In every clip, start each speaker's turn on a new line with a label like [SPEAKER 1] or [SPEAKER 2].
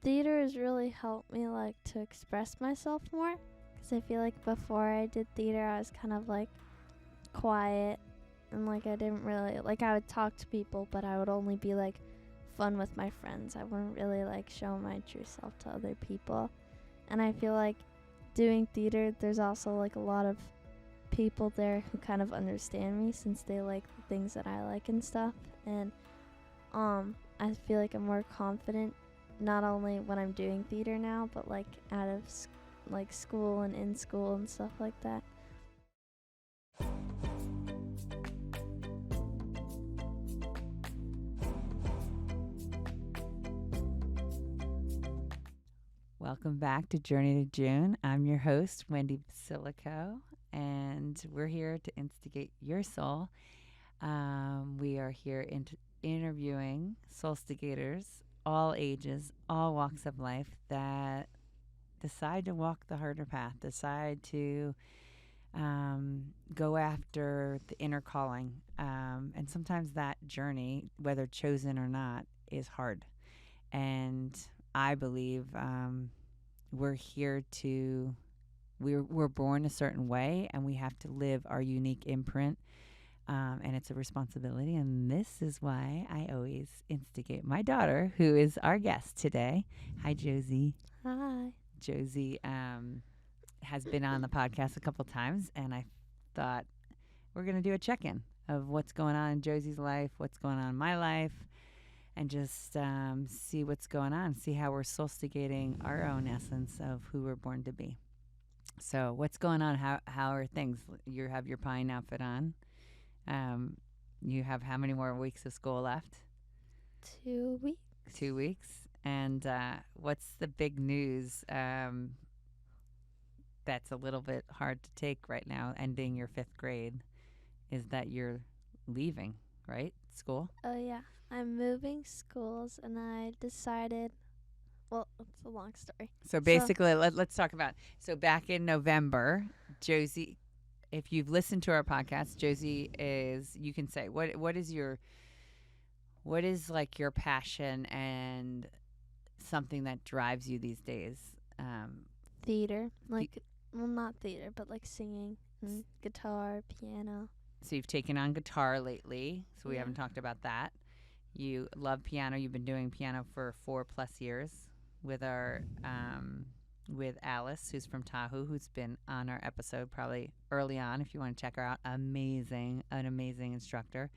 [SPEAKER 1] theater has really helped me like to express myself more, because I feel like before I did theater I was kind of like quiet, and like I didn't really like, I would talk to people but I would only be like fun with my friends. I wouldn't really like show my true self to other people. And I feel like doing theater, there's also like a lot of people there who kind of understand me since they like the things that I like and stuff. And I feel like I'm more confident not only when I'm doing theater now, but like out of like school and in school and stuff like that.
[SPEAKER 2] Welcome back to Journey to June. I'm your host, Wendy Basilico, and we're here to instigate your soul. We are here interviewing Soulstigators, all ages, all walks of life, that decide to walk the harder path, decide to go after the inner calling. And sometimes that journey, whether chosen or not, is hard. And I believe we're here to, we're born a certain way, and we have to live our unique imprint. And it's a responsibility. And this is why I always instigate my daughter, who is our guest today. Hi, Josie.
[SPEAKER 1] Hi.
[SPEAKER 2] Josie has been on the podcast a couple times, and I thought we're going to do a check-in of what's going on in Josie's life, what's going on in my life, and just see what's going on, see how we're soulstigating our own essence of who we're born to be. So what's going on? How are things? You have your pine outfit on. You have how many more weeks of school left?
[SPEAKER 1] 2 weeks.
[SPEAKER 2] 2 weeks. And what's the big news that's a little bit hard to take right now, ending your 5th grade, is that you're leaving, right? School?
[SPEAKER 1] Oh, yeah. I'm moving schools, and I decided, well, it's a long story.
[SPEAKER 2] So basically, let's talk about, so back in November, Josie, if you've listened to our podcast, Josie is, you can say, what is like your passion and something that drives you these days?
[SPEAKER 1] Theater. Like, well, not theater, but like singing and guitar, piano.
[SPEAKER 2] So you've taken on guitar lately, so we
[SPEAKER 1] Yeah.
[SPEAKER 2] haven't talked about that. You love piano. You've been doing piano for 4+ years with our with Alice, who's from Tahoe, who's been on our episode probably early on. If you want to check her out, an amazing instructor.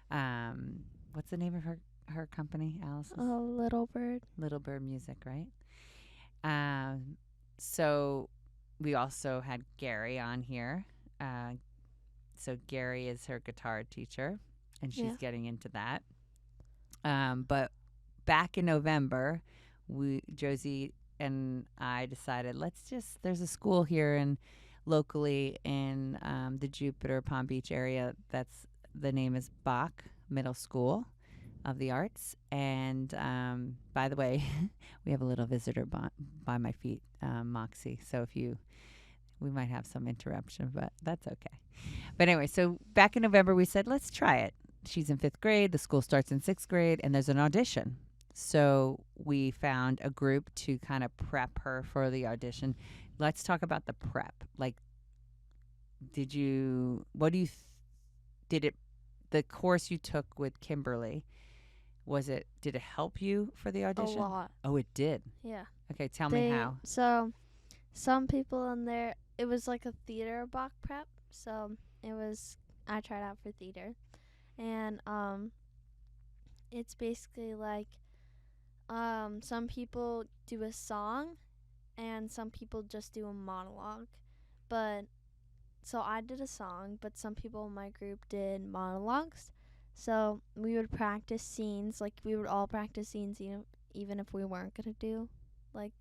[SPEAKER 2] What's the name of her company, Alice's?
[SPEAKER 1] Oh, Little Bird.
[SPEAKER 2] Little Bird Music, right? So we also had Gary on here. So Gary is her guitar teacher, and she's getting into that. But back in November, Josie and I decided, there's a school here locally in the Jupiter Palm Beach area. The name is Bach Middle School of the Arts. And by the way, we have a little visitor by my feet, Moxie. So we might have some interruption, but that's okay. But anyway, so back in November, we said, let's try it. She's in 5th grade. The school starts in 6th grade, and there's an audition. So we found a group to kind of prep her for the audition. Let's talk about the prep. Like, the course you took with Kimberly, did it help you for the audition?
[SPEAKER 1] A lot.
[SPEAKER 2] Oh, it did?
[SPEAKER 1] Yeah.
[SPEAKER 2] Okay, tell me how.
[SPEAKER 1] So, some people in there, it was like a theater Bach prep. So, I tried out for theater. And it's basically like some people do a song and some people just do a monologue. So I did a song, but some people in my group did monologues. So we would practice scenes, like we would all practice scenes even if we weren't going to do like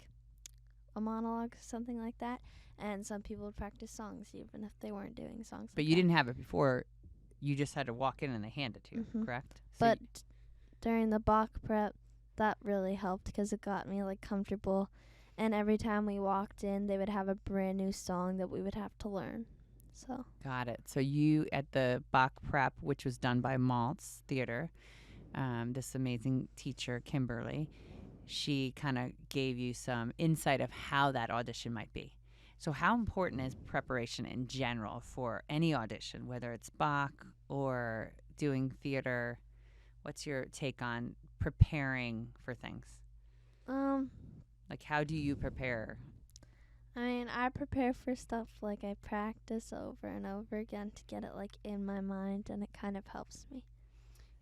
[SPEAKER 1] a monologue, something like that. And some people would practice songs even if they weren't doing songs.
[SPEAKER 2] But you didn't have it before. You just had to walk in and they hand it to you, correct?
[SPEAKER 1] But during the Bach prep, that really helped because it got me like comfortable. And every time we walked in, they would have a brand new song that we would have to learn. So
[SPEAKER 2] got it. So you, at the Bach prep, which was done by Maltz Theater, this amazing teacher, Kimberly, she kind of gave you some insight of how that audition might be. So how important is preparation in general for any audition, whether it's Bach or doing theater? What's your take on preparing for things? Like, how do you prepare?
[SPEAKER 1] I mean, I prepare for stuff, like I practice over and over again to get it like in my mind, and it kind of helps me.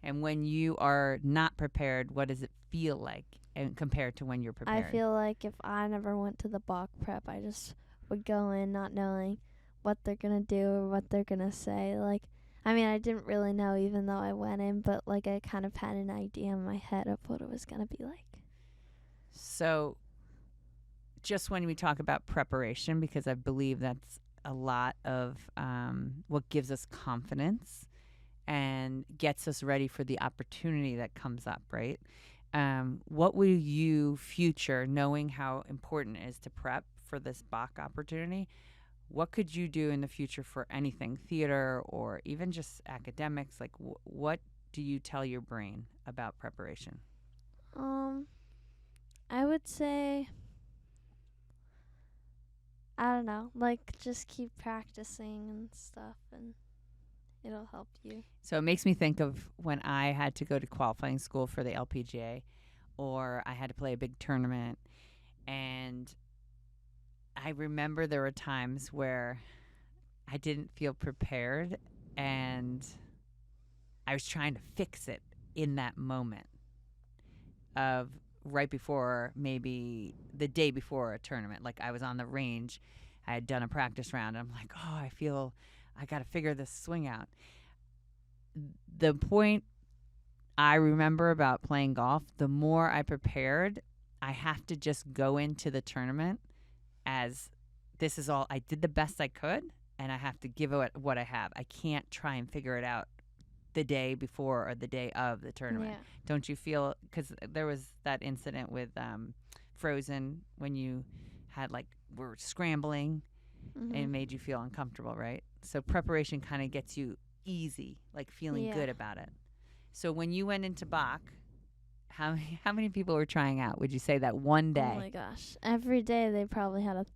[SPEAKER 2] And when you are not prepared, what does it feel like and compared to when you're prepared?
[SPEAKER 1] I feel like if I never went to the Bach prep, I just would go in not knowing what they're going to do or what they're going to say. Like, I mean, I didn't really know even though I went in, but like I kind of had an idea in my head of what it was going to be like.
[SPEAKER 2] So just when we talk about preparation, because I believe that's a lot of what gives us confidence and gets us ready for the opportunity that comes up, right? What will you future, knowing how important it is to prep for this Bach opportunity, what could you do in the future for anything, theater or even just academics? Like, what do you tell your brain about preparation?
[SPEAKER 1] I would say, I don't know, like just keep practicing and stuff, and it'll help you.
[SPEAKER 2] So it makes me think of when I had to go to qualifying school for the LPGA, or I had to play a big tournament. And I remember there were times where I didn't feel prepared, and I was trying to fix it in that moment of right before, maybe the day before a tournament. Like, I was on the range, I had done a practice round, and I'm like, oh, I feel I got to figure this swing out. The point I remember about playing golf, the more I prepared, I have to just go into the tournament as this is all, I did the best I could, and I have to give it what I have. I can't try and figure it out the day before or the day of the tournament.
[SPEAKER 1] Yeah.
[SPEAKER 2] Don't you feel, because there was that incident with Frozen when you had were scrambling and it made you feel uncomfortable, right? So preparation kind of gets you easy, like feeling good about it. So when you went into Bach, how many people were trying out? Would you say that one day?
[SPEAKER 1] Oh my gosh. Every day they probably had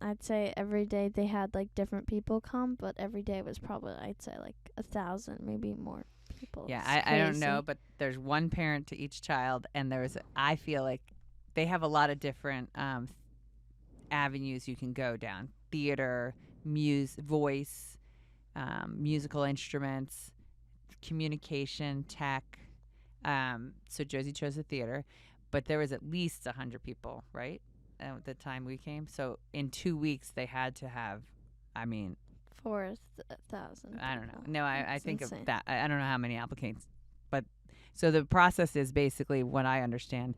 [SPEAKER 1] I'd say every day they had like different people come, but every day was probably, I'd say, like 1,000, maybe more people.
[SPEAKER 2] Yeah, I don't know, but there's one parent to each child, and I feel like they have a lot of different avenues you can go down: theater, voice, musical instruments, communication, tech. So Josie chose the theater, but there was at least 100 people, right, at the time we came. So in 2 weeks they had to have,
[SPEAKER 1] 4,000.
[SPEAKER 2] I don't know. No, I think
[SPEAKER 1] insane.
[SPEAKER 2] of that. I don't know how many applicants, but so the process is basically what I understand.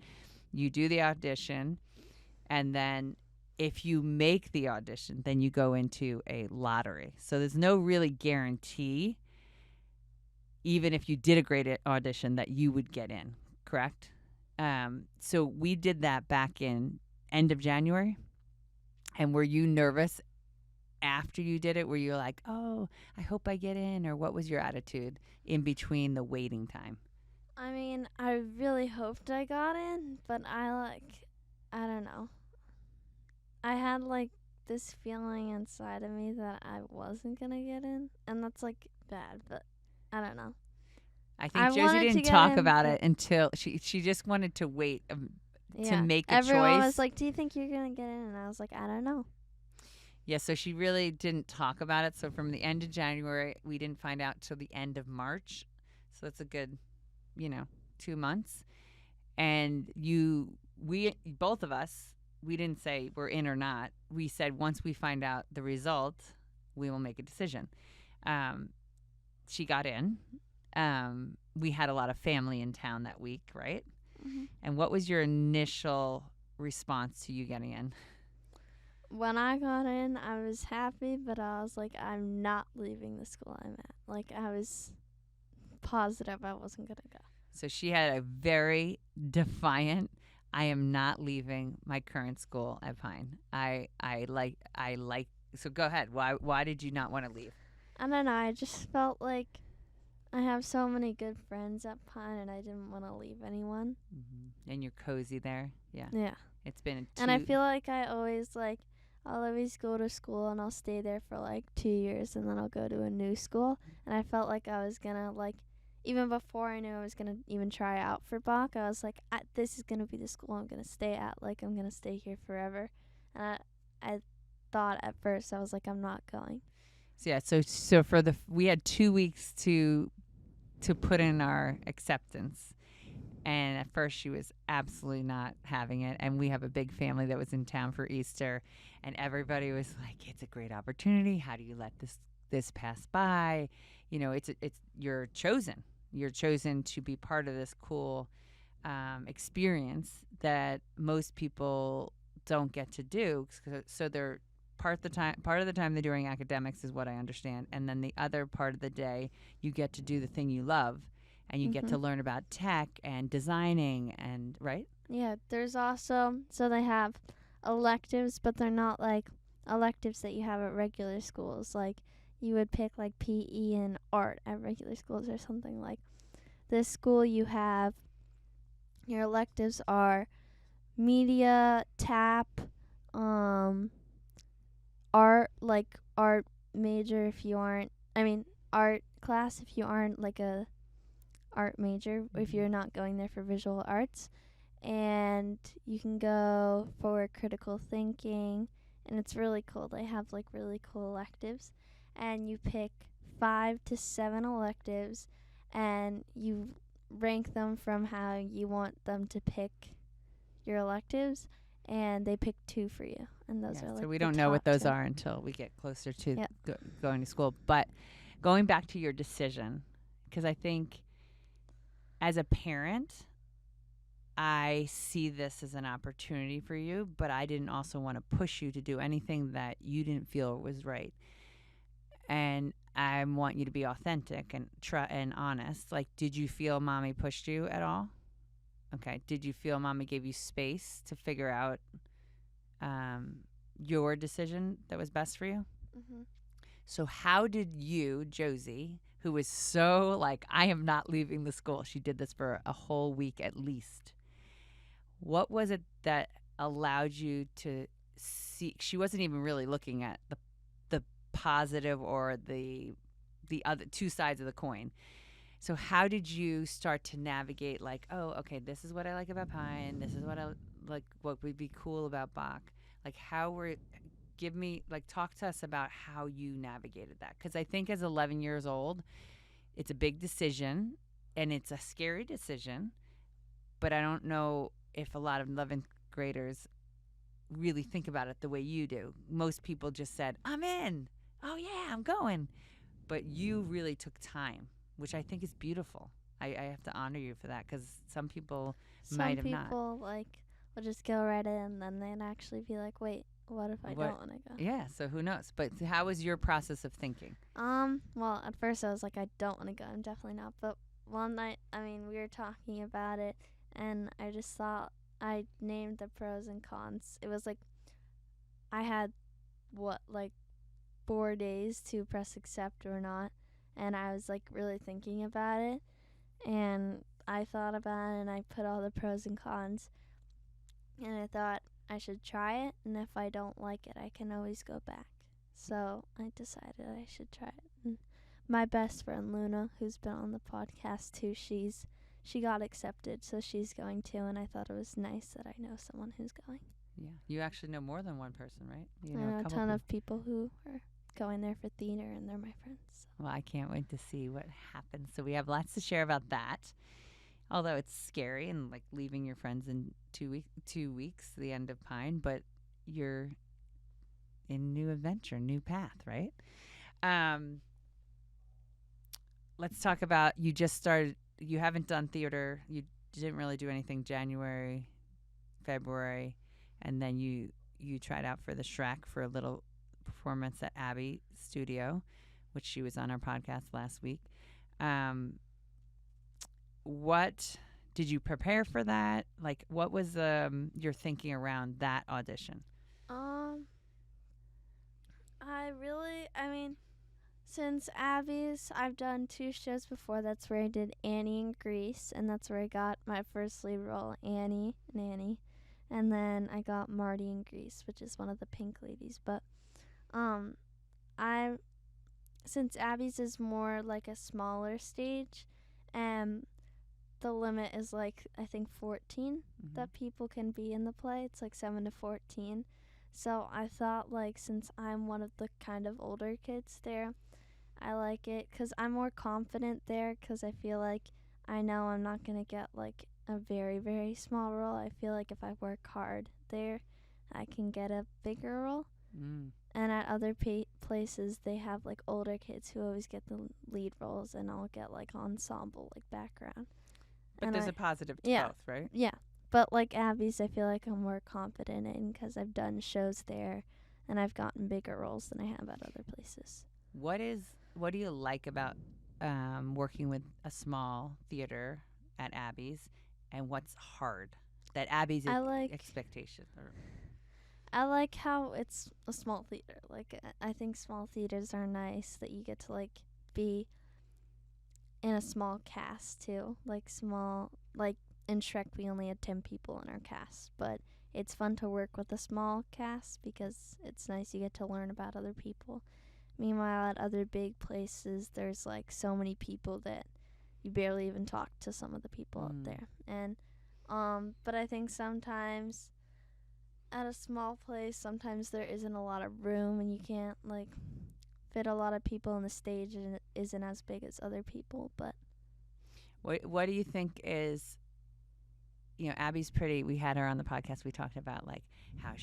[SPEAKER 2] You do the audition, and then if you make the audition, then you go into a lottery. So there's no really guarantee, even if you did a great audition, that you would get in, correct? So we did that back in end of January. And were you nervous after you did it? Were you like, oh, I hope I get in? Or what was your attitude in between the waiting time?
[SPEAKER 1] I mean, I really hoped I got in, but I don't know. I had this feeling inside of me that I wasn't going to get in. And that's bad, but I don't know.
[SPEAKER 2] I think Josie didn't talk about it until she just wanted to wait to make a choice.
[SPEAKER 1] Everyone was like, do you think you're going to get in? And I was like, I don't know.
[SPEAKER 2] Yeah, so she really didn't talk about it. So from the end of January, we didn't find out till the end of March. So that's a good, 2 months. And both of us, we didn't say we're in or not. We said once we find out the result, we will make a decision. She got in. We had a lot of family in town that week, right?
[SPEAKER 1] Mm-hmm.
[SPEAKER 2] And what was your initial response to you getting in?
[SPEAKER 1] When I got in, I was happy, but I was like, I'm not leaving the school I'm at. I was positive I wasn't going to go.
[SPEAKER 2] So she had a very defiant, I am not leaving my current school at Pine. I like, so go ahead. Why did you not want to leave?
[SPEAKER 1] I don't know. I just felt like I have so many good friends at Pine, and I didn't want to leave anyone.
[SPEAKER 2] Mm-hmm. And you're cozy there. Yeah.
[SPEAKER 1] Yeah.
[SPEAKER 2] It's been
[SPEAKER 1] And I feel like I'll always go to school and I'll stay there for like 2 years and then I'll go to a new school. And I felt like I was gonna even before I knew I was gonna even try out for Bach, I was like, this is gonna be the school I'm gonna stay at. Like I'm gonna stay here forever. And I thought at first I was like, I'm not going.
[SPEAKER 2] So yeah, so for we had 2 weeks to put in our acceptance. And at first she was absolutely not having it. And we have a big family that was in town for Easter, and everybody was like, it's a great opportunity. How do you let this pass by? You know, it's you're chosen. You're chosen to be part of this cool experience that most people don't get to do. So they're part of the time they're doing academics is what I understand. And then the other part of the day, you get to do the thing you love. And you get to learn about tech and designing and, right?
[SPEAKER 1] Yeah, there's also, so they have electives, but they're not like electives that you have at regular schools. Like you would pick like PE and art at regular schools or something. Like this school you have, your electives are media, tap, art major if you aren't, art class if you aren't like a art major, if you're not going there for visual arts, and you can go for critical thinking, and it's really cool. They have like really cool electives, and you pick 5 to 7 electives, and you rank them from how you want them to pick your electives, and they pick 2 for you, and those are like
[SPEAKER 2] so we don't know what those are until we get closer to going to school. But going back to your decision, because I think as a parent, I see this as an opportunity for you, but I didn't also want to push you to do anything that you didn't feel was right. And I want you to be authentic and honest. Like, did you feel mommy pushed you at all? Okay. Did you feel mommy gave you space to figure out your decision that was best for you?
[SPEAKER 1] Mm-hmm.
[SPEAKER 2] So how did you, Josie, who was so like, I am not leaving the school. She did this for a whole week at least. What was it that allowed you to see? She wasn't even really looking at the positive or the other two sides of the coin. So how did you start to navigate like, oh, okay, this is what I like about Pine. This is what I like, what would be cool about Bach. Like talk to us about how you navigated that. Because I think as 11 years old, it's a big decision and it's a scary decision. But I don't know if a lot of 11th graders really think about it the way you do. Most people just said, I'm in. Oh, yeah, I'm going. But you really took time, which I think is beautiful. I have to honor you for that because some people might have not.
[SPEAKER 1] Some people will just go right in and then they'd actually be like, wait, what if I don't want to go?
[SPEAKER 2] Yeah, so who knows? But how was your process of thinking?
[SPEAKER 1] Well, at first I was like, I don't want to go. I'm definitely not. But one night, we were talking about it, and I just thought I named the pros and cons. It was like I had 4 days to press accept or not, and I was like really thinking about it, and I thought about it and I put all the pros and cons, and I thought I should try it, and if I don't like it I can always go back. So I decided I should try it. And my best friend Luna, who's been on the podcast too, she got accepted, so she's going too, and I thought it was nice that I know someone who's going.
[SPEAKER 2] Yeah, you actually know more than one person, right? You
[SPEAKER 1] know a ton of people who are going there for theater, and they're my friends. So.
[SPEAKER 2] Well, I can't wait to see what happens. So we have lots to share about that. Although it's scary and like leaving your friends in 2 weeks, the end of Pine, but you're in new adventure, new path, right? Let's talk about, you just started, you haven't done theater. You didn't really do anything January, February, and then you tried out for the Shrek for a little performance at Abbey Studio, which she was on our podcast last week. What did you prepare for that? Like, what was your thinking around that audition?
[SPEAKER 1] Since Abby's, I've done 2 shows before. That's where I did Annie in Greece, and that's where I got my first lead role, Annie. And then I got Marty in Greece, which is one of the pink ladies. But um, I since Abby's is more like a smaller stage, and the limit is like I think 14 that people can be in the play. It's like 7 to 14. So I thought like since I'm one of the kind of older kids there, I like it because I'm more confident there because I feel like I know I'm not going to get like a very, very small role. I feel like if I work hard there, I can get a bigger role. And at other places, they have like older kids who always get the lead roles, and I'll get like ensemble, like background.
[SPEAKER 2] But
[SPEAKER 1] and
[SPEAKER 2] there's a positive to both, right?
[SPEAKER 1] Yeah. But like Abby's, I feel like I'm more confident in because I've done shows there and I've gotten bigger roles than I have at other places.
[SPEAKER 2] What do you like about working with a small theater at Abby's, and what's hard that Abby's expectation?
[SPEAKER 1] I like how it's a small theater. Like I think small theaters are nice that you get to like be in a small cast too. Like in Shrek we only had 10 people in our cast, but it's fun to work with a small cast because it's nice you get to learn about other people. Meanwhile, at other big places, there's like so many people that you barely even talk to some of the people up there. And but I think sometimes at a small place, sometimes there isn't a lot of room and you can't like fit a lot of people on the stage, and it isn't as big as other people. But
[SPEAKER 2] what do you think is, Abby's pretty. We had her on the podcast. We talked about like how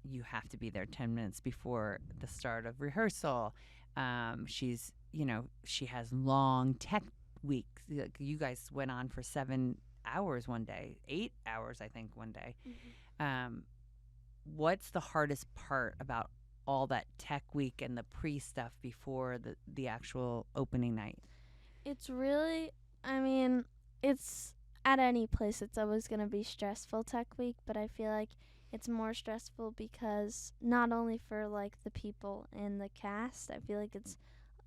[SPEAKER 2] you have to be there 10 minutes before the start of rehearsal. She has long tech weeks. Like, you guys went on for 7 hours one day, 8 hours, I think, one day. What's the hardest part about all that tech week and the pre-stuff before the actual opening night?
[SPEAKER 1] It's really, it's at any place, it's always going to be stressful tech week, but I feel like it's more stressful because not only for like the people in the cast, I feel like it's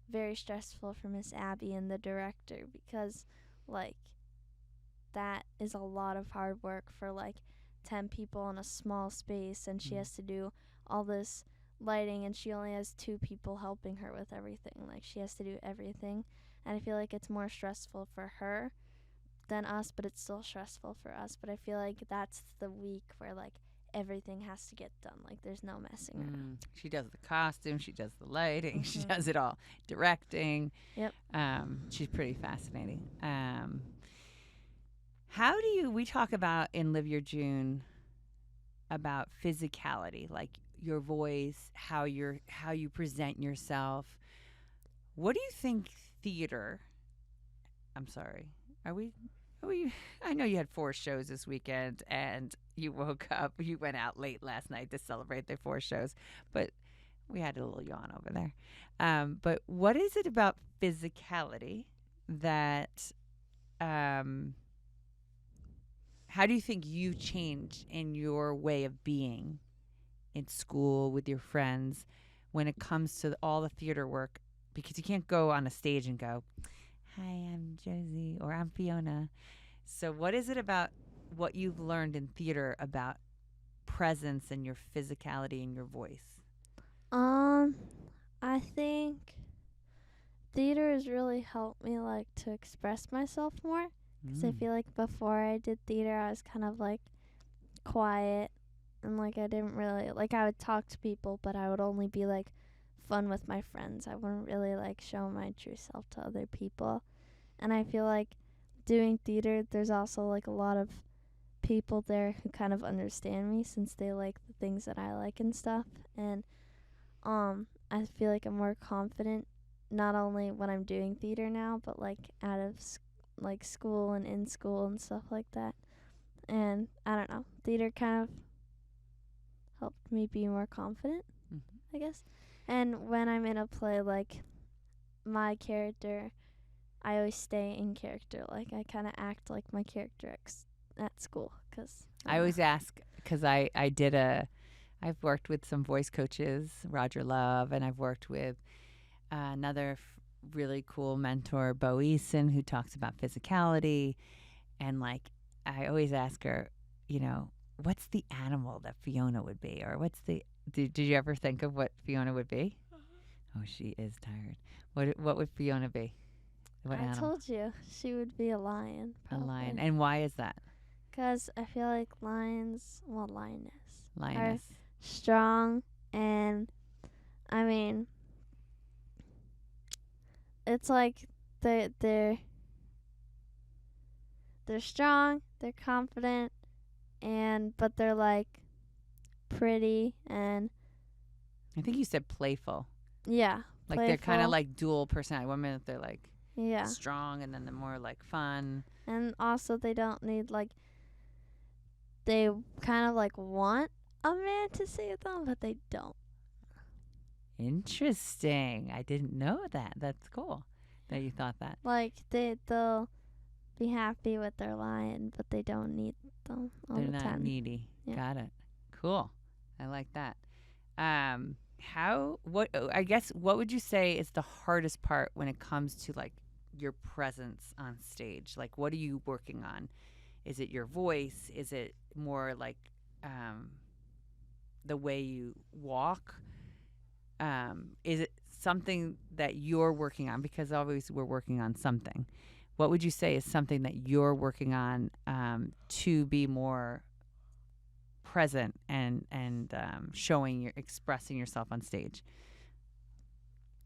[SPEAKER 1] very stressful for Miss Abby and the director because like that is a lot of hard work for like 10 people in a small space, and she has to do all this lighting, and she only has 2 people helping her with everything. Like she has to do everything, and I feel like it's more stressful for her than us, but it's still stressful for us. But I feel like that's the week where like everything has to get done. Like there's no messing around.
[SPEAKER 2] She does the costume, she does the lighting, she does it all, directing.
[SPEAKER 1] Yep.
[SPEAKER 2] She's pretty fascinating. We talk about in Live Your June about physicality, like your voice, how you present yourself. What do you think theater? I'm sorry. Are we? I know you had 4 shows this weekend, and you went out late last night to celebrate the 4 shows, but we had a little yawn over there. But what is it about physicality that? How do you think you changed in your way of being in school with your friends when it comes to all the theater work? Because you can't go on a stage and go, "Hi, I'm Josie," or "I'm Fiona." So what is it about what you've learned in theater about presence and your physicality and your voice?
[SPEAKER 1] I think theater has really helped me like to express myself more. Because I feel like before I did theater, I was kind of like quiet and like I didn't really like I would talk to people, but I would only be like fun with my friends. I wouldn't really like show my true self to other people. And I feel like doing theater, there's also like a lot of people there who kind of understand me since they like the things that I like and stuff. And I feel like I'm more confident not only when I'm doing theater now, but like out of school and in school and stuff like that. And I don't know, theater kind of helped me be more confident, I guess. And when I'm in a play, like my character, I always stay in character. Like I kind of act like my character at school. Cause
[SPEAKER 2] I always ask because I've worked with some voice coaches, Roger Love, and I've worked with Another really cool mentor, Bo Eason, who talks about physicality. And like, I always ask her, what's the animal that Fiona would be? Or did you ever think of what Fiona would be? Oh, she is tired. What would Fiona be? What
[SPEAKER 1] I
[SPEAKER 2] animal?
[SPEAKER 1] told you she would be a lion. Probably.
[SPEAKER 2] A lion. And why is that?
[SPEAKER 1] Because I feel like lioness
[SPEAKER 2] Lioness.
[SPEAKER 1] are strong, and I mean, it's like they're strong, they're confident, but they're like pretty, and
[SPEAKER 2] I think you said playful.
[SPEAKER 1] yeah,
[SPEAKER 2] like playful. They're kind of like dual personality. 1 minute they're like strong, and then they're more like fun.
[SPEAKER 1] And also they don't need they kind of like want a man to save them, but they don't.
[SPEAKER 2] Interesting. I didn't know that. That's cool that you thought that.
[SPEAKER 1] Like they'll be happy with their lion, but they don't need them all
[SPEAKER 2] They're
[SPEAKER 1] the
[SPEAKER 2] not
[SPEAKER 1] time.
[SPEAKER 2] needy.
[SPEAKER 1] Yeah.
[SPEAKER 2] Got it. Cool. I like that. What would you say is the hardest part when it comes to like your presence on stage? Like, what are you working on? Is it your voice? Is it more like the way you walk? Is it something that you're working on? Because always we're working on something. What would you say is something that you're working on to be more present and expressing yourself on stage?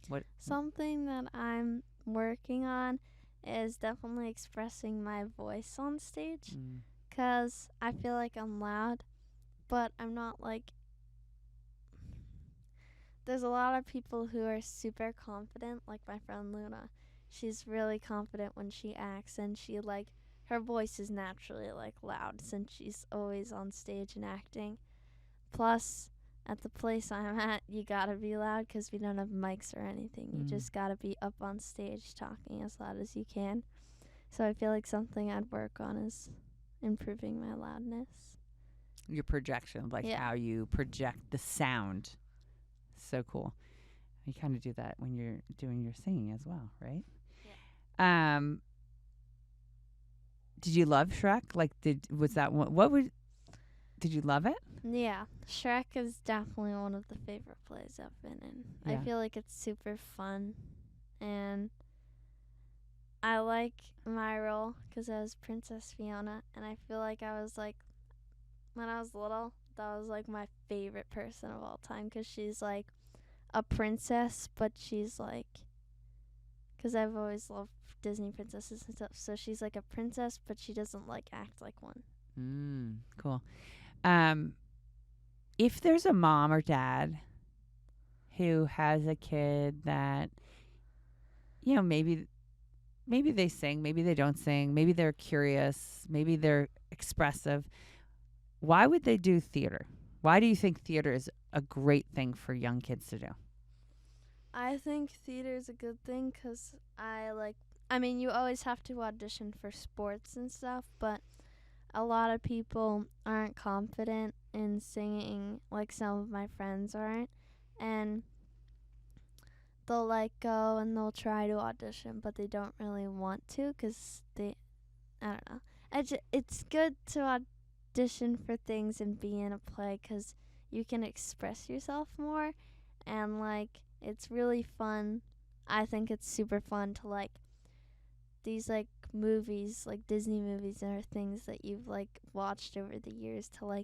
[SPEAKER 2] What?
[SPEAKER 1] Something that I'm working on is definitely expressing my voice on stage, because I feel like I'm loud, but I'm not like. There's a lot of people who are super confident, like my friend Luna. She's really confident when she acts, and her voice is naturally like loud since she's always on stage and acting. Plus, at the place I'm at, you gotta be loud because we don't have mics or anything. You just gotta be up on stage talking as loud as you can. So I feel like something I'd work on is improving my loudness.
[SPEAKER 2] Your projection, how you project the sound. So cool. You kind of do that when you're doing your singing as well, right? Yeah. Did you love Shrek? Did you love it?
[SPEAKER 1] Yeah, Shrek is definitely one of the favorite plays I've been in. Yeah. I feel like it's super fun, and I like my role because I was Princess Fiona, and I feel like I was like, when I was little, that was like my favorite person of all time because she's like a princess, but she's like, because I've always loved Disney princesses and stuff, so she's like a princess, but she doesn't like act like one.
[SPEAKER 2] Cool. If there's a mom or dad who has a kid that, maybe they sing, maybe they don't sing, maybe they're curious, maybe they're expressive, why would they do theater? Why do you think theater is a great thing for young kids to do?
[SPEAKER 1] I think theater is a good thing because you always have to audition for sports and stuff, but a lot of people aren't confident in singing like some of my friends aren't, and they'll go and they'll try to audition, but they don't really want to because I don't know. It's good to audition for things and be in a play because you can express yourself more, and it's really fun. I think it's super fun to these movies, like Disney movies, are things that you've watched over the years to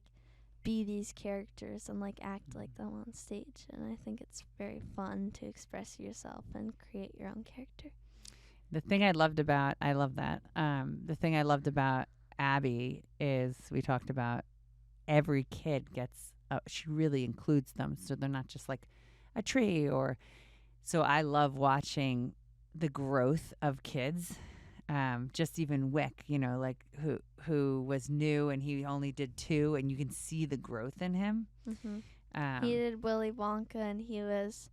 [SPEAKER 1] be these characters and act like them on stage. And I think it's very fun to express yourself and create your own character.
[SPEAKER 2] The thing I loved about Abby is we talked about every kid gets she really includes them, so they're not just like a tree. So I love watching the growth of kids. Just even Wick, who was new and he only did 2, and you can see the growth in him.
[SPEAKER 1] Mm-hmm. He did Willy Wonka, and he was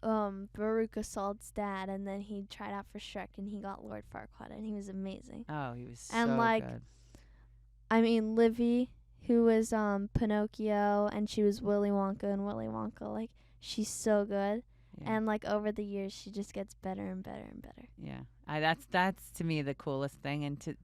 [SPEAKER 1] Veruca Salt's dad, and then he tried out for Shrek, and he got Lord Farquaad, and he was amazing.
[SPEAKER 2] Oh, he was so good.
[SPEAKER 1] Livy, who was Pinocchio, and she was Willy Wonka and Willy Wonka. She's so good.
[SPEAKER 2] Yeah.
[SPEAKER 1] And like over the years, she just gets better and better and better.
[SPEAKER 2] Yeah. That's to me the coolest thing. And to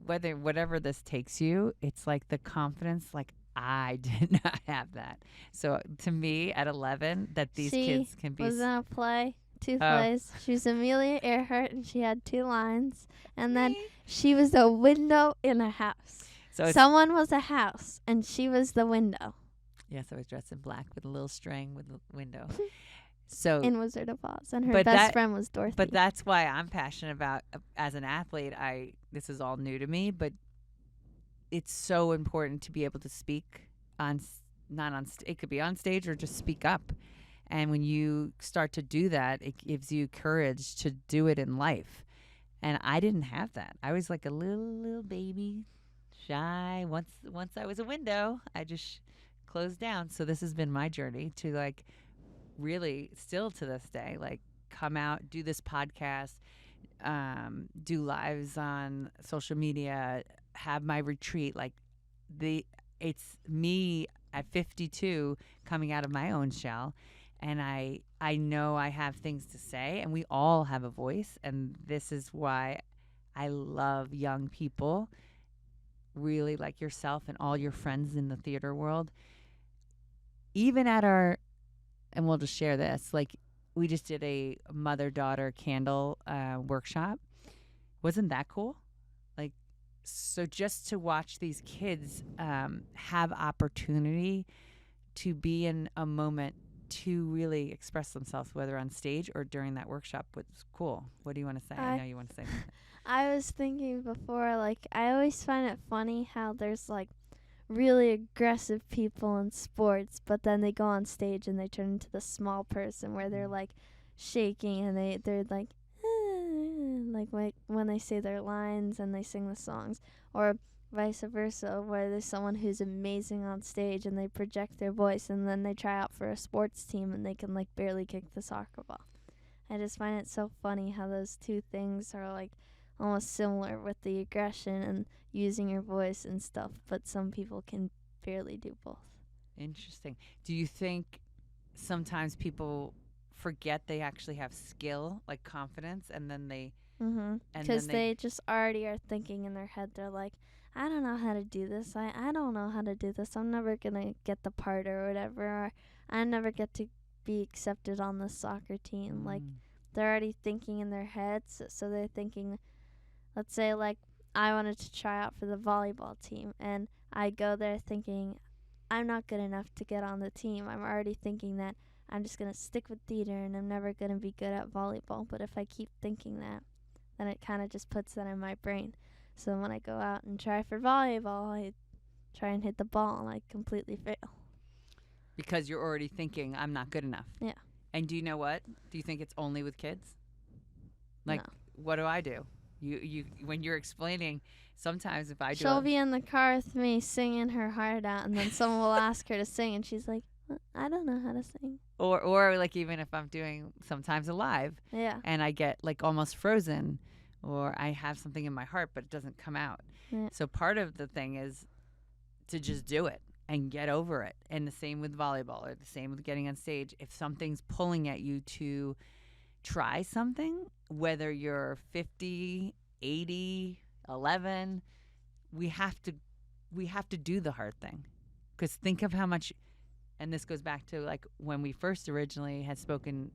[SPEAKER 2] whatever this takes you, it's like the confidence, like I did not have that. So to me at 11, that these
[SPEAKER 1] She
[SPEAKER 2] kids can be
[SPEAKER 1] was in a play, two
[SPEAKER 2] Oh.
[SPEAKER 1] plays. She was Amelia Earhart, and she had 2 lines. And then
[SPEAKER 2] Me.
[SPEAKER 1] she was a window in a house.
[SPEAKER 2] So it's,
[SPEAKER 1] Someone was a house, and she was the window
[SPEAKER 2] yes, I was dressed in black with a little string with a window. So
[SPEAKER 1] in Wizard of Oz. And her
[SPEAKER 2] But
[SPEAKER 1] best
[SPEAKER 2] that-
[SPEAKER 1] friend was Dorothy.
[SPEAKER 2] but that's why I'm passionate about as an athlete. This is all new to me, but it's so important to be able to speak on not on it could be on stage or just speak up. And when you start to do that, it gives you courage to do it in life. And I didn't have that. I was like a little baby, shy. Once I was a window, I just closed down. So this has been my journey to like really still to this day, like come out, do this podcast, do lives on social media, have my retreat. Like it's me at 52 coming out of my own shell. And I know I have things to say, and we all have a voice. And this is why I love young people, really like yourself and all your friends in the theater world. Even at our, and we'll just share this, like we just did a mother-daughter candle workshop. Wasn't that cool? Like, so just to watch these kids have opportunity to be in a moment to really express themselves, whether on stage or during that workshop, was cool. What do you want to say? I know you want to say something.
[SPEAKER 1] I was thinking before, like, I always find it funny how there's, like, really aggressive people in sports, but then they go on stage and they turn into the small person where they're, like, shaking and they're like, like when they say their lines and they sing the songs. Or vice versa, where there's someone who's amazing on stage and they project their voice and then they try out for a sports team and they can, like, barely kick the soccer ball. I just find it so funny how those two things are, like, almost similar with the aggression and using your voice and stuff, but some people can barely do both.
[SPEAKER 2] Interesting. Do you think sometimes people forget they actually have skill, like confidence, and then they
[SPEAKER 1] Because they just already are thinking in their head, they're like, I don't know how to do this. I don't know how to do this. I'm never going to get the part or whatever. Or I never get to be accepted on the soccer team. Like, they're already thinking in their heads. So they're thinking, let's say, like, I wanted to try out for the volleyball team. And I go there thinking, I'm not good enough to get on the team. I'm already thinking that I'm just going to stick with theater and I'm never going to be good at volleyball. But if I keep thinking that, then it kind of just puts that in my brain. So when I go out and try for volleyball, I try and hit the ball and I completely fail.
[SPEAKER 2] Because you're already thinking, I'm not good enough.
[SPEAKER 1] Yeah.
[SPEAKER 2] And do you know what? Do you think it's only with kids? Like,
[SPEAKER 1] No.
[SPEAKER 2] what do I do? You when you're explaining, sometimes if I do
[SPEAKER 1] She'll be in the car with me singing her heart out, and then someone will ask her to sing, and she's like, I don't know how to sing.
[SPEAKER 2] Or like even if I'm doing sometimes a live,
[SPEAKER 1] Yeah.
[SPEAKER 2] and I get like almost frozen, or I have something in my heart but it doesn't come out.
[SPEAKER 1] Yeah.
[SPEAKER 2] So part of the thing is to just do it and get over it. And the same with volleyball, or the same with getting on stage. If something's pulling at you to try something, whether you're 50, 80, 11, we have to do the hard thing. Because think of how much, and this goes back to like when we first originally had spoken,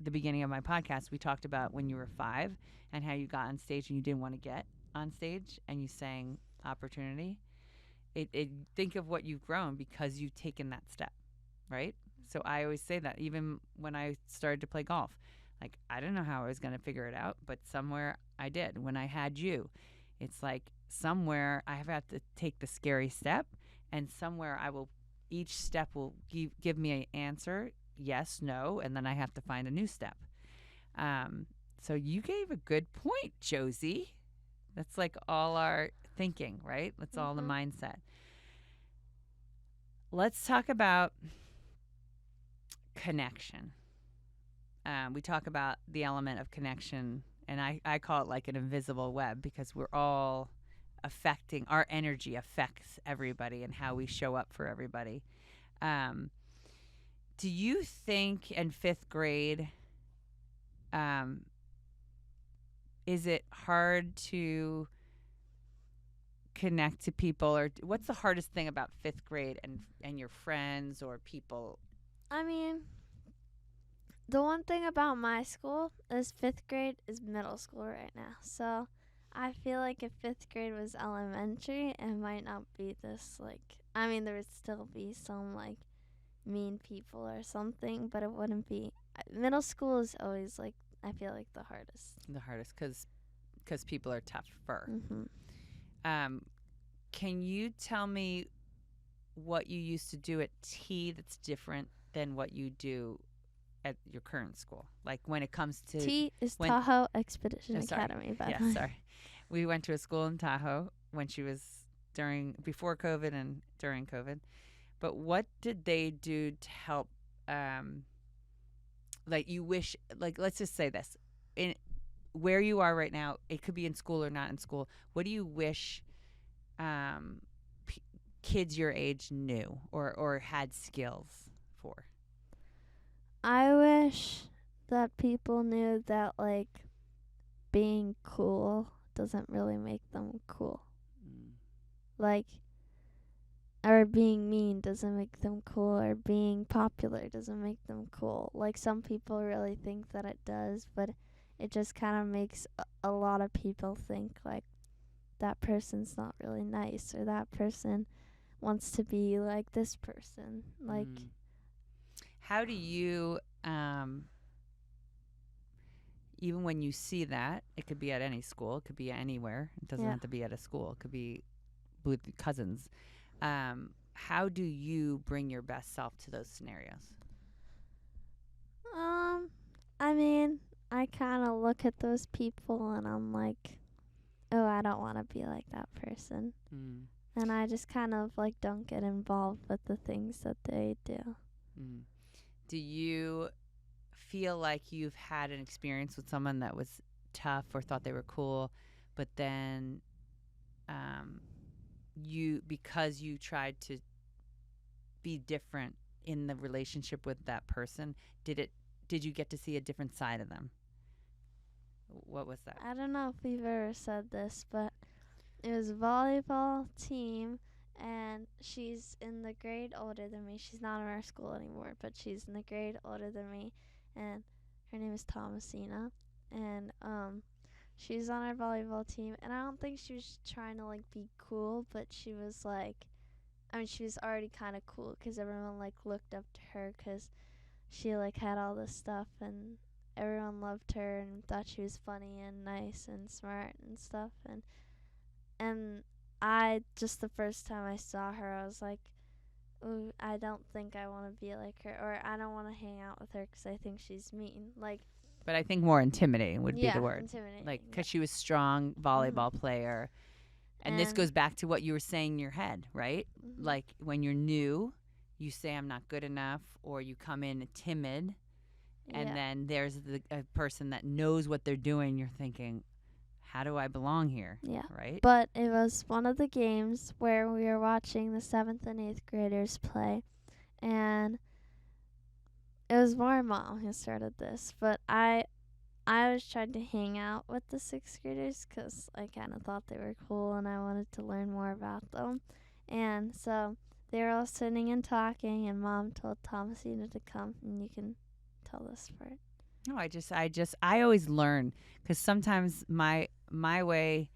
[SPEAKER 2] the beginning of my podcast, we talked about when you were 5 and how you got on stage and you didn't want to get on stage and you sang Opportunity. Think of what you've grown because you've taken that step, right? So I always say that even when I started to play golf, like I didn't know how I was going to figure it out, but somewhere I did. When I had you, it's like somewhere I have had to take the scary step, and somewhere each step will give me an answer, yes, no, and then I have to find a new step. So you gave a good point, Josie. That's like all our thinking, right? That's all the mindset. Let's talk about connection. We talk about the element of connection, and I call it like an invisible web, because we're all affecting, our energy affects everybody and how we show up for everybody. Do you think in 5th grade, is it hard to connect to people, or what's the hardest thing about 5th grade and your friends or people?
[SPEAKER 1] I mean, the one thing about my school is 5th grade is middle school right now. So I feel like if 5th grade was elementary, it might not be this, like, I mean, there would still be some, like, mean people or something, but it wouldn't be. Middle school is always, like, I feel like the hardest.
[SPEAKER 2] The hardest because people are tougher.
[SPEAKER 1] Mm-hmm.
[SPEAKER 2] Can you tell me what you used to do at T that's different than what you do at your current school? Like when it comes to
[SPEAKER 1] T is Tahoe Expedition
[SPEAKER 2] sorry.
[SPEAKER 1] Academy, by
[SPEAKER 2] Yeah,
[SPEAKER 1] the way.
[SPEAKER 2] sorry. We went to a school in Tahoe when she was before COVID and during COVID. But what did they do to help? Like you wish, like let's just say this, in where you are right now, it could be in school or not in school. What do you wish kids your age knew or had skills for?
[SPEAKER 1] I wish that people knew that, like, being cool doesn't really make them cool. Like, or being mean doesn't make them cool, or being popular doesn't make them cool. Like, some people really think that it does, but it just kind of makes a lot of people think, like, that person's not really nice, or that person wants to be like this person. Like,
[SPEAKER 2] how do you, even when you see that, it could be at any school, it could be anywhere, it doesn't have to be at a school, it could be with cousins. How do you bring your best self to those scenarios?
[SPEAKER 1] I mean, I kind of look at those people and I'm like, oh, I don't want to be like that person. And I just kind of, like, don't get involved with the things that they do.
[SPEAKER 2] Do you feel like you've had an experience with someone that was tough or thought they were cool, but then because you tried to be different in the relationship with that person, did you get to see a different side of them? What was that?
[SPEAKER 1] I don't know if we've ever said this, but it was a volleyball team, and she's in the grade older than me. She's not in our school anymore, but she's in the grade older than me, and her name is Thomasina, and she's on our volleyball team, and I don't think she was trying to, like, be cool, but she was, like, I mean, she was already kind of cool because everyone, like, looked up to her because she, like, had all this stuff, and everyone loved her and thought she was funny and nice and smart and stuff. And I, just the first time I saw her, I was like, ooh, I don't think I want to be like her, or I don't want to hang out with her because I think she's mean. Like,
[SPEAKER 2] but I think more intimidating would be the word.
[SPEAKER 1] Intimidating.
[SPEAKER 2] Like, because she was strong volleyball player. And this goes back to what you were saying in your head, right? Like, when you're new, you say, I'm not good enough, or you come in timid, and then there's a person that knows what they're doing. You're thinking, how do I belong here?
[SPEAKER 1] Yeah.
[SPEAKER 2] Right?
[SPEAKER 1] But it was one of the games where we were watching the 7th and 8th graders play, and it was my mom who started this, but I was trying to hang out with the 6th graders because I kind of thought they were cool and I wanted to learn more about them. And so they were all sitting and talking, and Mom told Thomasina to come, and you can tell this part.
[SPEAKER 2] No, I always learn, because sometimes my way,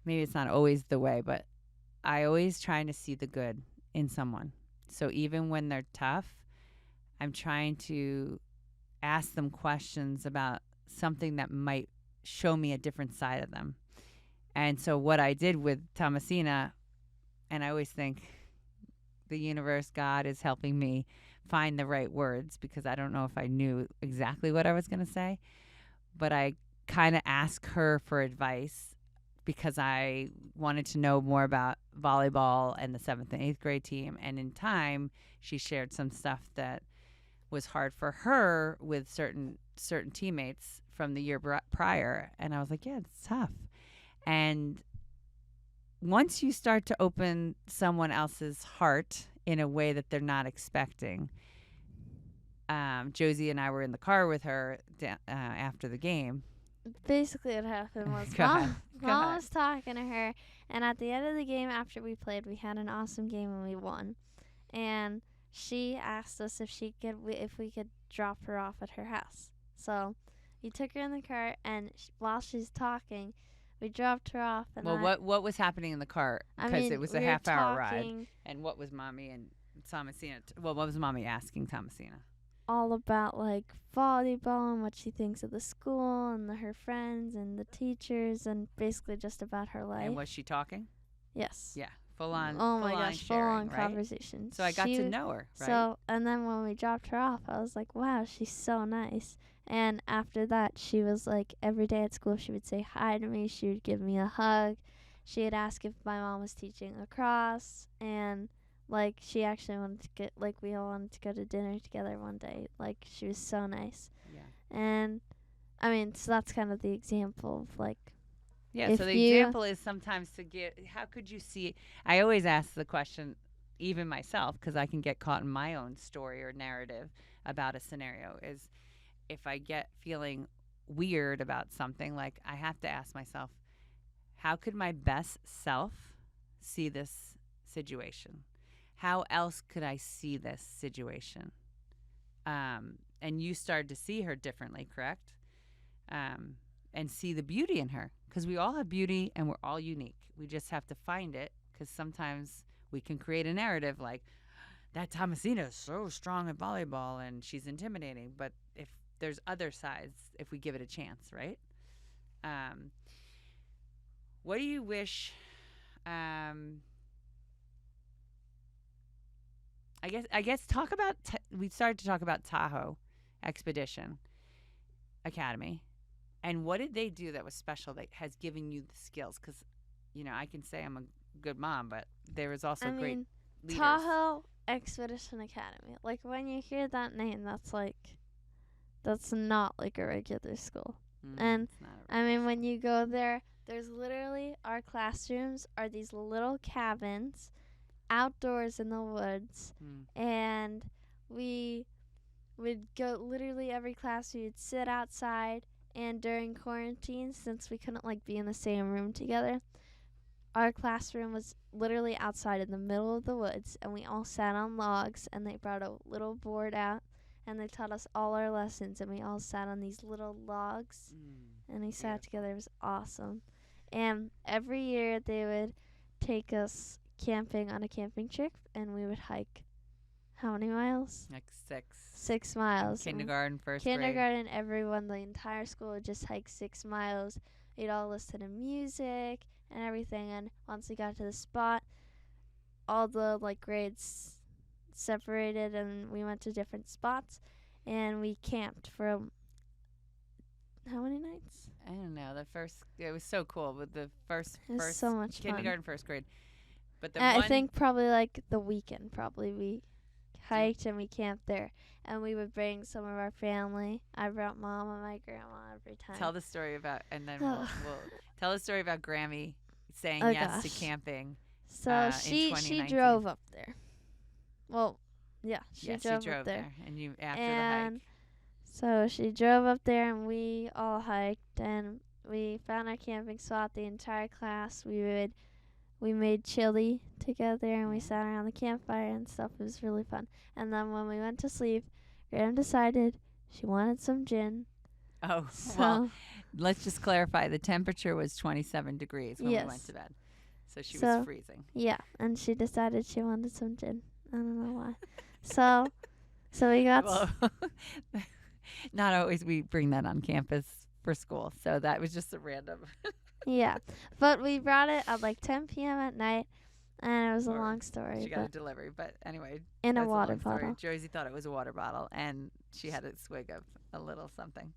[SPEAKER 2] maybe it's not always the way, but I always trying to see the good in someone. So even when they're tough, I'm trying to ask them questions about something that might show me a different side of them. And so what I did with Thomasina, and I always think the universe, God, is helping me find the right words, because I don't know if I knew exactly what I was going to say, but I kind of asked her for advice because I wanted to know more about volleyball and the 7th and 8th grade team. And in time, she shared some stuff that was hard for her with certain teammates from the year prior. And I was like, yeah, it's tough. And once you start to open someone else's heart in a way that they're not expecting, Josie and I were in the car with her after the game.
[SPEAKER 1] Basically, what happened was
[SPEAKER 2] Go ahead.
[SPEAKER 1] Mom was talking to her, and at the end of the game, after we played, we had an awesome game and we won. And she asked us if we could drop her off at her house. So we took her in the car, and while she's talking, we dropped her off. And
[SPEAKER 2] what was happening in the car? Because it was a half-hour ride. And what was Mommy and Thomasina? What was Mommy asking Thomasina?
[SPEAKER 1] All about like volleyball and what she thinks of the school and her friends and the teachers, and basically just about her life.
[SPEAKER 2] And was she talking?
[SPEAKER 1] Yes.
[SPEAKER 2] Yeah. Full on.
[SPEAKER 1] Oh my gosh,
[SPEAKER 2] sharing,
[SPEAKER 1] full on
[SPEAKER 2] right?
[SPEAKER 1] conversation.
[SPEAKER 2] So I got to know her, right?
[SPEAKER 1] So, and then when we dropped her off, I was like, wow, she's so nice. And after that, she was like, every day at school, she would say hi to me. She would give me a hug. She'd ask if my mom was teaching lacrosse. And like, she actually wanted to we all wanted to go to dinner together one day. Like, she was so nice.
[SPEAKER 2] Yeah.
[SPEAKER 1] And, I mean, so that's kind of the example of like,
[SPEAKER 2] yeah, so the example is sometimes to get, how could you see, I always ask the question, even myself, because I can get caught in my own story or narrative about a scenario, is if I get feeling weird about something, like I have to ask myself, how could my best self see this situation? How else could I see this situation? And you started to see her differently, correct? And see the beauty in her, because we all have beauty and we're all unique. We just have to find it, because sometimes we can create a narrative like, that Thomasina is so strong at volleyball and she's intimidating. But if there's other sides, if we give it a chance, right? What do you wish? I guess talk about. We started to talk about Tahoe Expedition Academy, and what did they do that was special that has given you the skills? Because, I can say I'm a good mom, but there was also great leaders.
[SPEAKER 1] Tahoe Expedition Academy. Like, when you hear that name, that's not like a regular school. And when you go there, there's literally, our classrooms are these little cabins outdoors in the woods, and we would go, literally every class we would sit outside. And during quarantine, since we couldn't be in the same room together, our classroom was literally outside in the middle of the woods, and we all sat on logs, and they brought a little board out, and they taught us all our lessons, and we all sat on these little logs, and we sat together. It was awesome. And every year they would take us camping on a camping trip, and we would hike how many miles?
[SPEAKER 2] Like 6.
[SPEAKER 1] 6 miles.
[SPEAKER 2] Kindergarten, first grade.
[SPEAKER 1] Kindergarten, everyone, the entire school would just hike 6 miles. We'd all listen to music and everything, and once we got to the spot, all the grades separated, and we went to different spots, and we camped for how many nights?
[SPEAKER 2] I don't know. It was so cool. With the first
[SPEAKER 1] so much
[SPEAKER 2] kindergarten,
[SPEAKER 1] fun.
[SPEAKER 2] first grade. But
[SPEAKER 1] I think probably the weekend, we hiked and we camped there, and we would bring some of our family. I brought Mom and my grandma every time.
[SPEAKER 2] Tell the story about, and then we'll tell the story about Grammy saying yes to camping.
[SPEAKER 1] So she drove up there. Well, yeah, she drove up there.
[SPEAKER 2] And you after the hike.
[SPEAKER 1] So she drove up there, and we all hiked, and we found our camping spot. The entire class, we made chili together, and we sat around the campfire and stuff. It was really fun. And then when we went to sleep, Graham decided she wanted some gin.
[SPEAKER 2] Oh, well, let's just clarify. The temperature was 27 degrees when we went to bed. So she was freezing.
[SPEAKER 1] Yeah, and she decided she wanted some gin. I don't know why. so we got...
[SPEAKER 2] Not always we bring that on campus for school. So that was just a random...
[SPEAKER 1] Yeah, but we brought it at 10 p.m. at night, and it was a long story.
[SPEAKER 2] She got a delivery, but anyway.
[SPEAKER 1] In a water bottle.
[SPEAKER 2] Josie thought it was a water bottle, and she had a swig of a little something.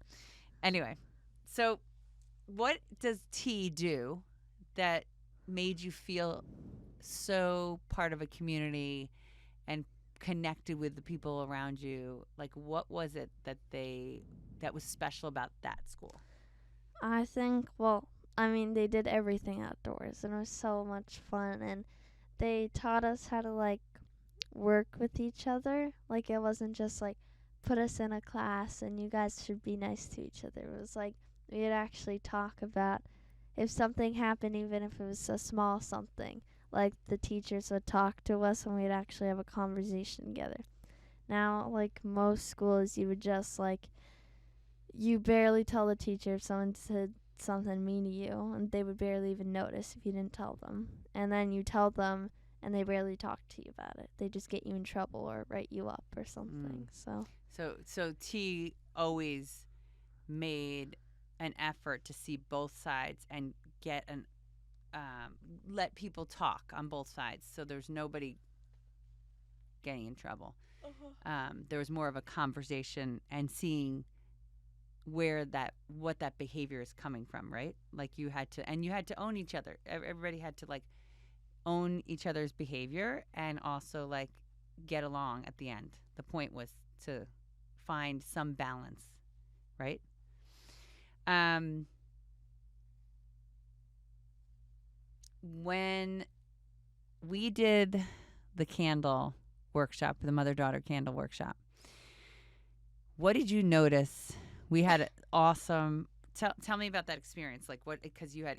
[SPEAKER 2] Anyway, so what does tea do that made you feel so part of a community and connected with the people around you? What was it that was special about that school?
[SPEAKER 1] I think, they did everything outdoors, and it was so much fun, and they taught us how to work with each other. It wasn't just put us in a class and you guys should be nice to each other. It was like we'd actually talk about if something happened, even if it was a small something. Like the teachers would talk to us and we'd actually have a conversation together. Now, like most schools, you would just like, you barely tell the teacher if someone said something mean to you, and they would barely even notice if you didn't tell them. And then you tell them, and they barely talk to you about it. They just get you in trouble or write you up or something.
[SPEAKER 2] So T always made an effort to see both sides and get an let people talk on both sides, so there's nobody getting in trouble. There was more of a conversation and seeing what that behavior is coming from, right? Like you had to own each other. Everybody had to like own each other's behavior and also like get along at the end. The point was to find some balance, right? When we did the candle workshop, the mother-daughter candle workshop, what did you notice? We had an awesome. Tell me about that experience. Like what? Because we had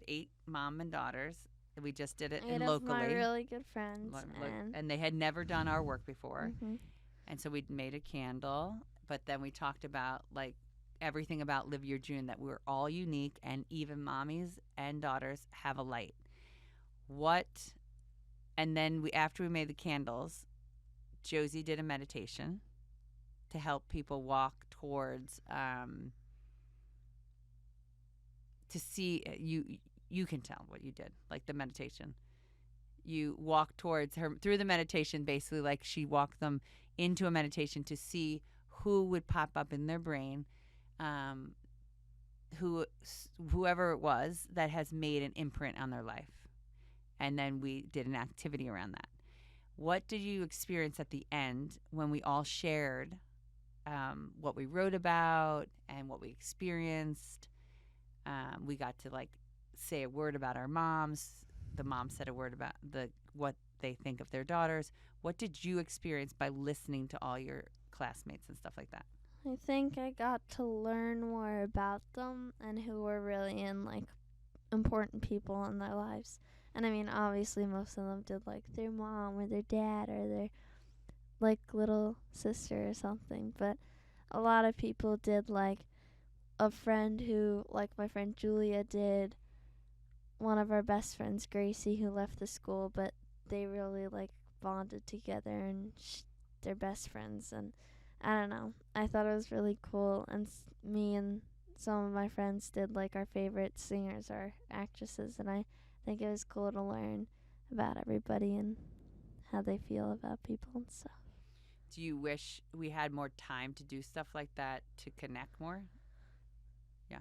[SPEAKER 2] 8 mom and daughters. We just did it locally.
[SPEAKER 1] Of my really good friends,
[SPEAKER 2] and they had never done our work before, and so we made a candle. But then we talked about like everything about Live Your June, that we're all unique, and even mommies and daughters have a light. And then after we made the candles, Josie did a meditation to help people walk towards to see you can tell what you did, like the meditation. You walk towards her through the meditation, basically like she walked them into a meditation to see who would pop up in their brain, whoever it was that has made an imprint on their life. And then we did an activity around that. What did you experience at the end when we all shared what we wrote about and what we experienced? We got to like say a word about our moms. The mom said a word about what they think of their daughters. What did you experience by listening to all your classmates and stuff like that?
[SPEAKER 1] I think I got to learn more about them and who were really in like important people in their lives. And I mean, obviously most of them did like their mom or their dad or their like little sister or something. But a lot of people did like a friend who, like my friend Julia did, one of our best friends, Gracie, who left the school, but they really like bonded together and they're best friends. And I don't know, I thought it was really cool. And me and some of my friends did like our favorite singers or actresses, and I think it was cool to learn about everybody and how they feel about people and stuff.
[SPEAKER 2] Do you wish we had more time to do stuff like that to connect more? Yeah.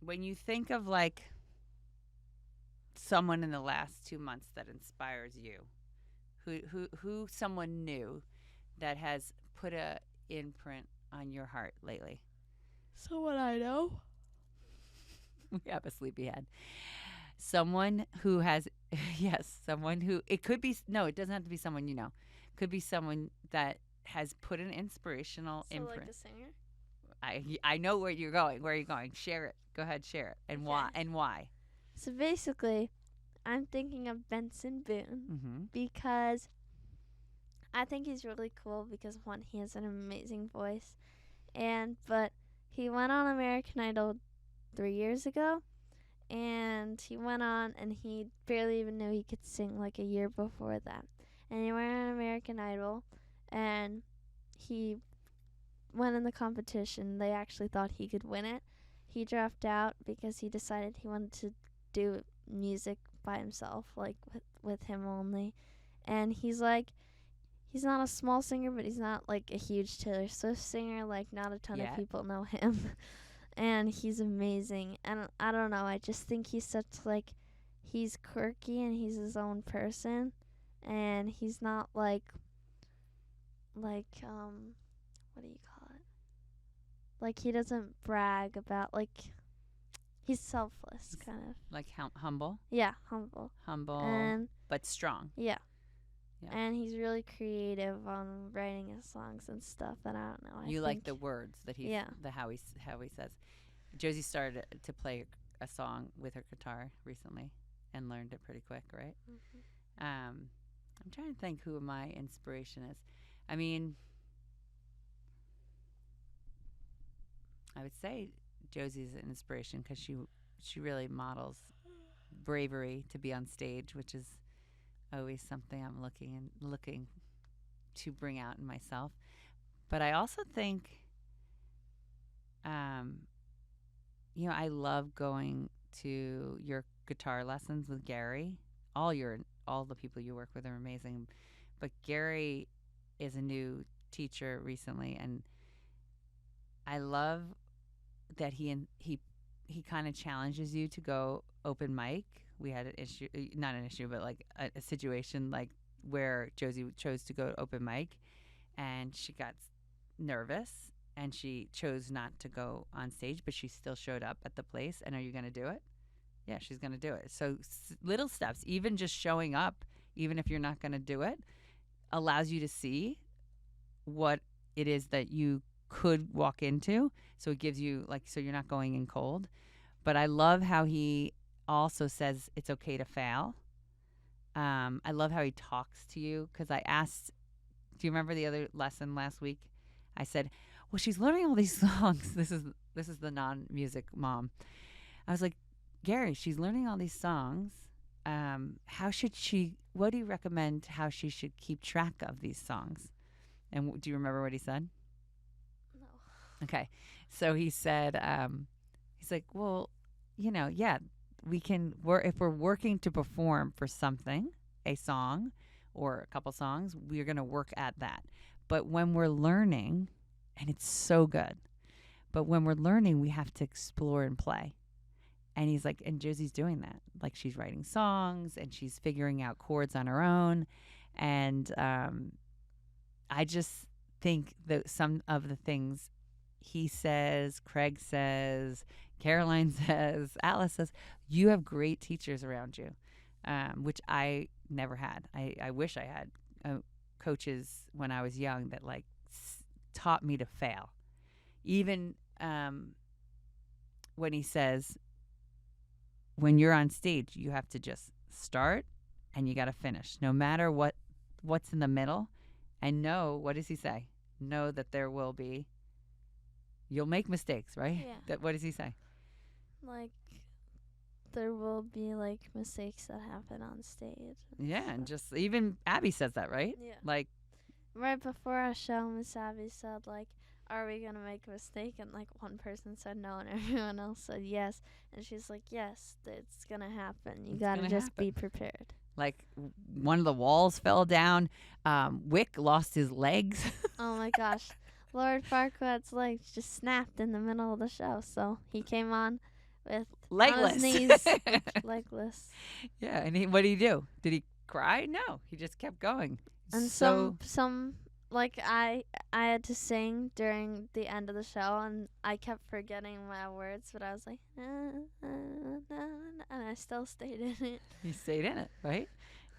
[SPEAKER 2] When you think of like someone in the last 2 months that inspires you, who someone new that has put a imprint on your heart lately?
[SPEAKER 1] Someone I know.
[SPEAKER 2] We have a sleepyhead. Someone who has, yes, someone who, it could be, no, it doesn't have to be someone you know. It could be someone that has put an inspirational imprint.
[SPEAKER 1] Like a singer?
[SPEAKER 2] I know where you're going. Where are you going? Share it. Go ahead, share it. And why? And why?
[SPEAKER 1] So basically, I'm thinking of Benson Boone because I think he's really cool because, one, he has an amazing voice. But he went on American Idol 3 years ago. And he went on and he barely even knew he could sing like a year before that. And he went on American Idol and he went in the competition. They actually thought he could win it. He dropped out because he decided he wanted to do music by himself, like with him only. And he's like, he's not a small singer, but he's not like a huge Taylor Swift singer. Like not a ton of people know him. And he's amazing. And I don't know, I just think he's such like, he's quirky and he's his own person. And he's not like what do you call it? Like he doesn't brag about, like, he's selfless kind of.
[SPEAKER 2] Like humble?
[SPEAKER 1] Yeah, humble.
[SPEAKER 2] Humble, but strong.
[SPEAKER 1] Yeah.
[SPEAKER 2] Yeah.
[SPEAKER 1] And he's really creative on writing his songs and stuff. And I don't know.
[SPEAKER 2] You like the words that he's how he says. Josie started to play a song with her guitar recently and learned it pretty quick, right?
[SPEAKER 1] Mm-hmm.
[SPEAKER 2] I'm trying to think who my inspiration is. I mean, I would say Josie's an inspiration because she really models bravery to be on stage, which is always something I'm looking to bring out in myself. But I also think, I love going to your guitar lessons with Gary. All the people you work with are amazing, but Gary is a new teacher recently, and I love that he kind of challenges you to go open mic. We had an issue, not an issue, but like a situation like where Josie chose to go to open mic, and she got nervous and she chose not to go on stage, but she still showed up at the place. And are you going to do it? Yeah, she's going to do it. So little steps, even just showing up, even if you're not going to do it, allows you to see what it is that you could walk into. So it gives you so you're not going in cold. But I love how he also says it's okay to fail. I love how he talks to you, because I asked, do you remember the other lesson last week? I said, well, she's learning all these songs. This is the non-music mom. I was like, Gary, she's learning all these songs. What do you recommend how she should keep track of these songs? And do you remember what he said?
[SPEAKER 1] No.
[SPEAKER 2] Okay. So he said, he's like, well, yeah, we can if we're working to perform for something, a song or a couple songs, we're going to work at that. But when we're learning, and it's so good, but when we're learning, we have to explore and play. And he's like, and Josie's doing that. Like, she's writing songs and she's figuring out chords on her own. And I just think that some of the things he says, Craig says, Caroline says, Alice says, you have great teachers around you, which I never had. I wish I had coaches when I was young that taught me to fail. Even when he says, when you're on stage, you have to just start and you got to finish, no matter what's in the middle. And what does he say? Know that you'll make mistakes, right?
[SPEAKER 1] Yeah.
[SPEAKER 2] What does he say?
[SPEAKER 1] There will be mistakes that happen on stage.
[SPEAKER 2] Yeah, and just even Abby says that, right?
[SPEAKER 1] Yeah. Right before our show, Miss Abby said, are we going to make a mistake? And, one person said no and everyone else said yes. And she's like, yes, it's going to happen. You got to just be prepared.
[SPEAKER 2] One of the walls fell down. Wick lost his legs.
[SPEAKER 1] Oh, my gosh. Lord Farquaad's legs just snapped in the middle of the show. So he came on with
[SPEAKER 2] legless.
[SPEAKER 1] On his knees, legless.
[SPEAKER 2] Yeah, and what did he do? Did he cry? No, he just kept going.
[SPEAKER 1] And some I had to sing during the end of the show, and I kept forgetting my words, but I was like, and I still stayed in it.
[SPEAKER 2] You stayed in it, right?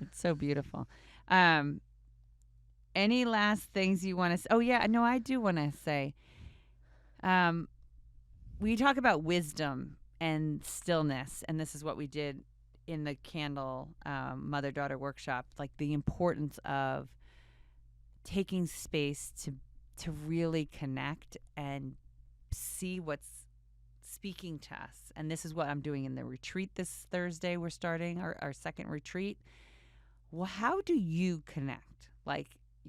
[SPEAKER 2] It's so beautiful. Any last things you want to say? Oh, yeah, no, I do want to say, we talk about wisdom and stillness, and this is what we did in the candle mother-daughter workshop, the importance of taking space to really connect and see what's speaking to us. And this is what I'm doing in the retreat this Thursday. We're starting our second retreat. Well, how do you connect?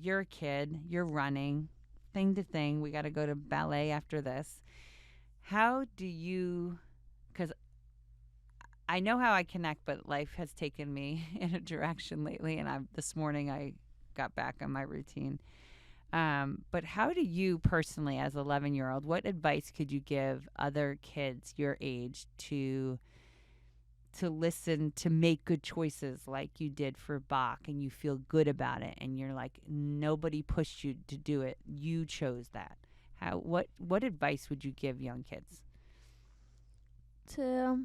[SPEAKER 2] You're a kid, you're running thing to thing. We got to go to ballet after this. How do you, because I know how I connect, but life has taken me in a direction lately. And this morning I got back on my routine. But how do you personally, as an 11-year-old, what advice could you give other kids your age to listen, to make good choices like you did for Bach, and you feel good about it, and you're like, nobody pushed you to do it, you chose that? What advice would you give young kids?
[SPEAKER 1] To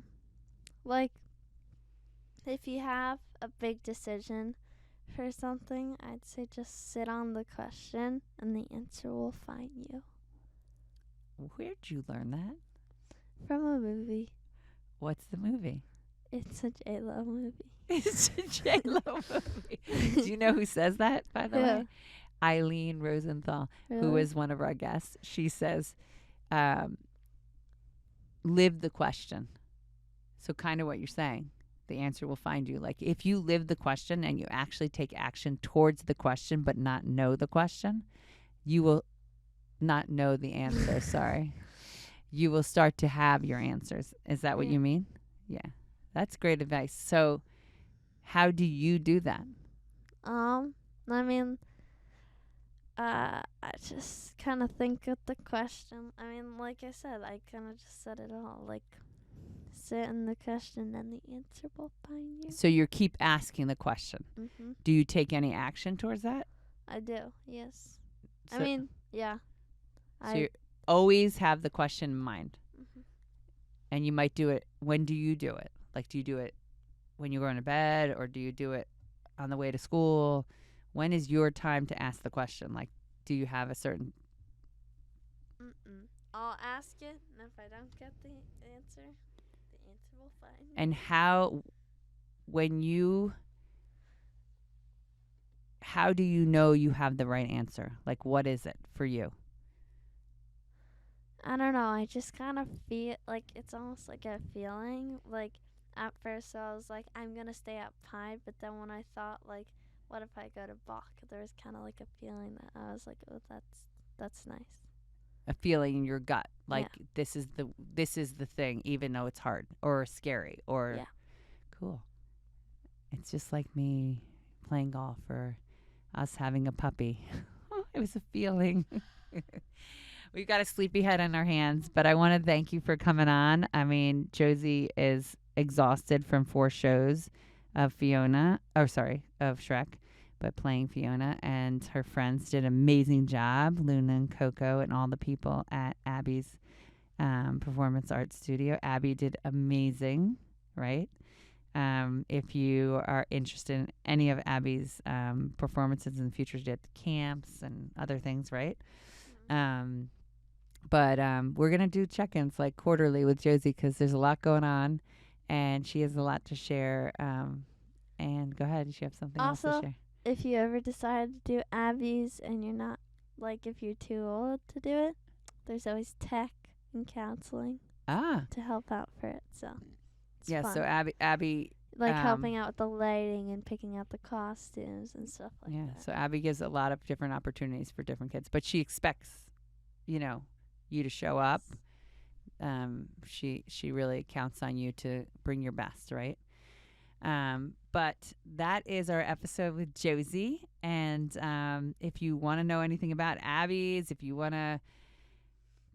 [SPEAKER 1] if you have a big decision for something, I'd say just sit on the question and the answer will find you.
[SPEAKER 2] Where'd you learn that?
[SPEAKER 1] From a movie.
[SPEAKER 2] What's the movie?
[SPEAKER 1] It's a J-Lo movie.
[SPEAKER 2] It's a J-Lo movie. Do you know who says that, by the way? Eileen Rosenthal, who is one of our guests. She says, live the question. So kind of what you're saying. The answer will find you. Like if you live the question and you actually take action towards the question but not know the question, you will not know the answer. Sorry. You will start to have your answers. Is that what you mean? Yeah. That's great advice. So how do you do that?
[SPEAKER 1] I mean, I just kind of think of the question. I mean, like I said, I kind of just said it all. Like, sit in the question and the answer will find you.
[SPEAKER 2] So you keep asking the question.
[SPEAKER 1] Mm-hmm.
[SPEAKER 2] Do you take any action towards that?
[SPEAKER 1] I do, yes.
[SPEAKER 2] So,
[SPEAKER 1] I mean, yeah.
[SPEAKER 2] So you always have the question in mind.
[SPEAKER 1] Mm-hmm.
[SPEAKER 2] And you might do it. When do you do it? Like, do you do it when you go into bed or do you do it on the way to school? When is your time to ask the question? Like, do you have a certain...
[SPEAKER 1] I'll ask it, and if I don't get the answer will find me.
[SPEAKER 2] And how do you know you have the right answer? Like, what is it for you?
[SPEAKER 1] I don't know. I just kind of feel like it's almost like a feeling. Like, at first I was like, I'm going to stay at Pine. But then when I thought, like, what if I go to Bach? There was kind of like a feeling that I was like, oh, that's nice.
[SPEAKER 2] A feeling in your gut. Like, this is the thing, even though it's hard or scary or...
[SPEAKER 1] Yeah.
[SPEAKER 2] Cool. It's just like me playing golf or us having a puppy. It was a feeling. We've got a sleepyhead on our hands, but I want to thank you for coming on. I mean, Josie is exhausted from 4 shows of Shrek, but playing Fiona, and her friends did an amazing job, Luna and Coco and all the people at Abby's Performance Arts Studio. Abby did amazing, right? If you are interested in any of Abby's performances in the future, she did camps and other things, right? But we're going to do check-ins like quarterly with Josie because there's a lot going on and she has a lot to share. And go ahead. You have something else to share.
[SPEAKER 1] If you ever decide to do Abby's and you're not, like if you're too old to do it, there's always tech and counseling to help out for it. So it's fun.
[SPEAKER 2] So Abby
[SPEAKER 1] like helping out with the lighting and picking out the costumes and stuff like that.
[SPEAKER 2] Yeah, so Abby gives a lot of different opportunities for different kids, but she expects, you to show up. She really counts on you to bring your best, right? But that is our episode with Josie. And if you want to know anything about Abby's, if you want to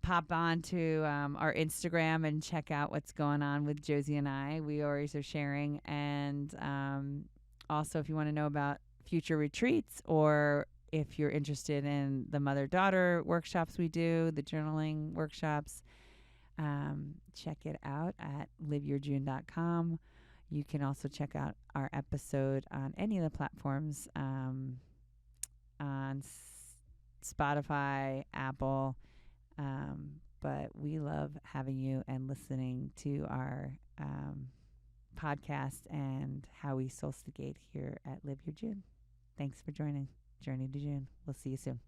[SPEAKER 2] pop on to our Instagram and check out what's going on with Josie and I, we always are sharing. And also, if you want to know about future retreats or if you're interested in the mother-daughter workshops we do, the journaling workshops, check it out at liveyourjune.com. You can also check out our episode on any of the platforms, on Spotify, Apple. But we love having you and listening to our podcast and how we soulstigate here at Live Your June. Thanks for joining Journey to June. We'll see you soon.